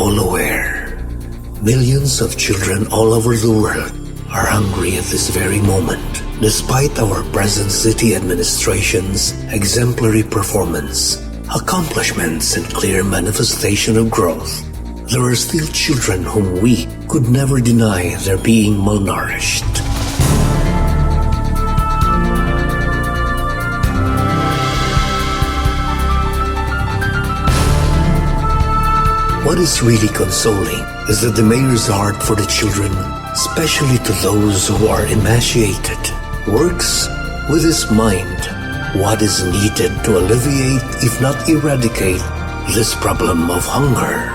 all aware, millions of children all over the world are hungry at this very moment. Despite our present city administration's exemplary performance, accomplishments and clear manifestation of growth, there are still children whom we could never deny their being malnourished. What is really consoling is that the mayor's heart for the children, especially to those who are emaciated, works with his mind what is needed to alleviate, if not eradicate, this problem of hunger.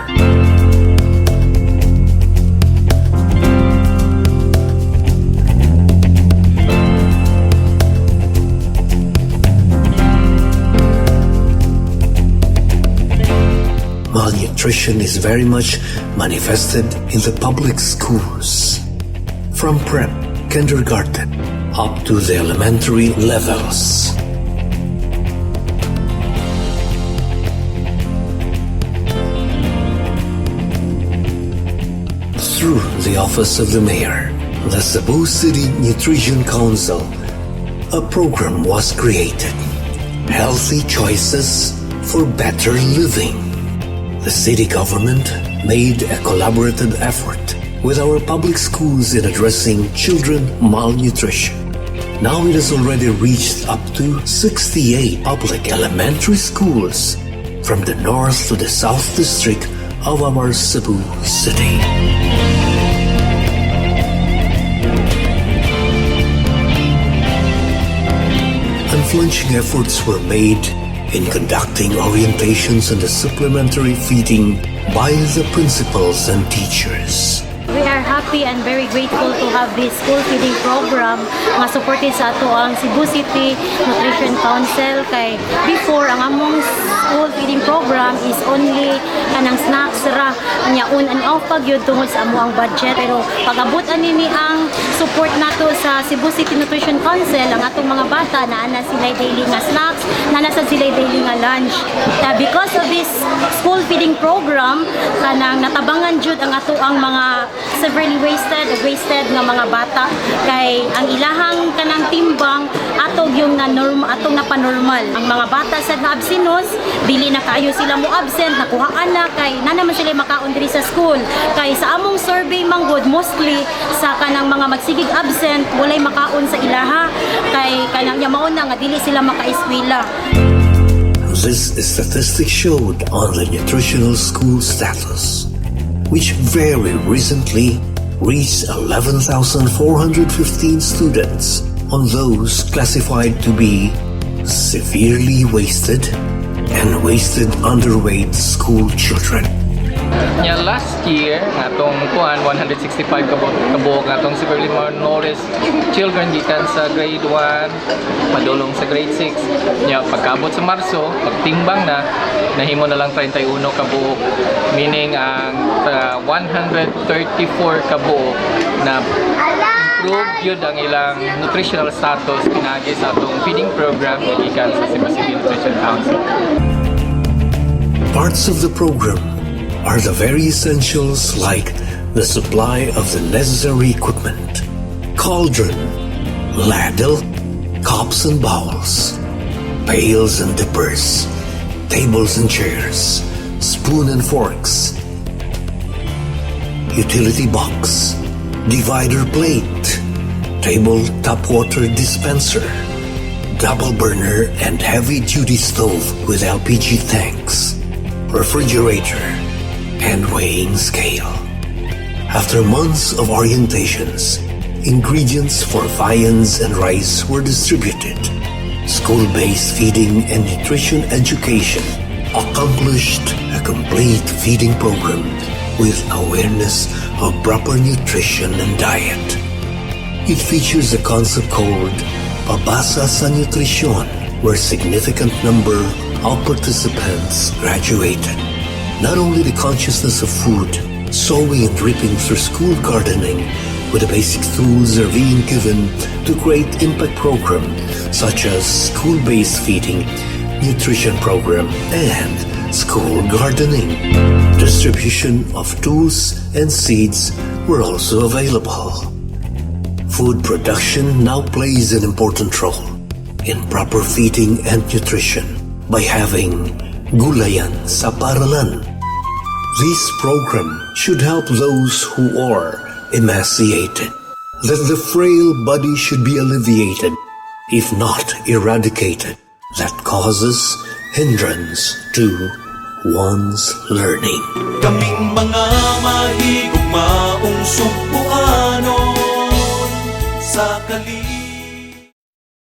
Malnutrition is very much manifested in the public schools, from prep, kindergarten, up to the elementary levels. Through the office of the mayor, the Cebu City Nutrition Council, a program was created, Healthy Choices for Better Living. The city government made a collaborative effort with our public schools in addressing children malnutrition. Now it has already reached up to 68 public elementary schools from the north to the south district of our Cebu City. Unflinching efforts were made in conducting orientations on the supplementary feeding by the principals and teachers. We are happy and very grateful to have this school feeding program nga supported sa ato ang Cebu City Nutrition Council. Kay before ang among school feeding program is only kanang snacks ra nya on and off pag yun tungod sa amo ang budget, pero pag-abot ani ang support nato sa Cebu City Nutrition Council, ang atong mga bata na ana sila daily nga snacks, na nasa sila daily nga lunch. Because of this school feeding program, kanang natabangan jud ang ato ang mga severely wasted nga mga bata, kay ang ilahang kanang timbang atog yung atong napanormal. Ang mga bata sa absenos, dili na kayo sila mo absent, nakuhaan na kay na naman sila makaon diri sa school. Kay sa among survey manggod, mostly sa kanang mga magsigig absent walay makaon sa ilaha, kay kanang yamaon na nga dili sila makaeskwela. This statistic showed on the nutritional school status, which very recently reached 11,415 students on those classified to be severely wasted and wasted underweight school children. Nya last year atong kuan 165 kabuok atong severely malnourished children gikan sa grade 1 padulong sa grade 6. Nya pagkabot sa Marso, pagtimbang na nahimo na lang 31 kabuok, meaning ang 134 kabuok na improve yun ang ilang nutritional status pinagi sa atong feeding program gikan sa Cebu City Nutrition Council. Parts of the program are the very essentials like the supply of the necessary equipment, cauldron, ladle, cups and bowls, pails and dippers, tables and chairs, spoon and forks, utility box, divider plate, table tap water dispenser, double burner and heavy duty stove with LPG tanks, refrigerator, and weighing scale. After months of orientations, ingredients for viands and rice were distributed. School-based feeding and nutrition education accomplished a complete feeding program with awareness of proper nutrition and diet. It features a concept called Pabasa sa Nutrisyon, where significant number of participants graduated. Not only the consciousness of food, sowing and reaping through school gardening with the basic tools are being given to create impact program such as school-based feeding, nutrition program, and school gardening. Distribution of tools and seeds were also available. Food production now plays an important role in proper feeding and nutrition by having Gulayan sa Paaralan. This program should help those who are emaciated, that the frail body should be alleviated, if not eradicated, that causes hindrance to one's learning. Kaming mga mahigugmaong sumpuanon sa kalibutan.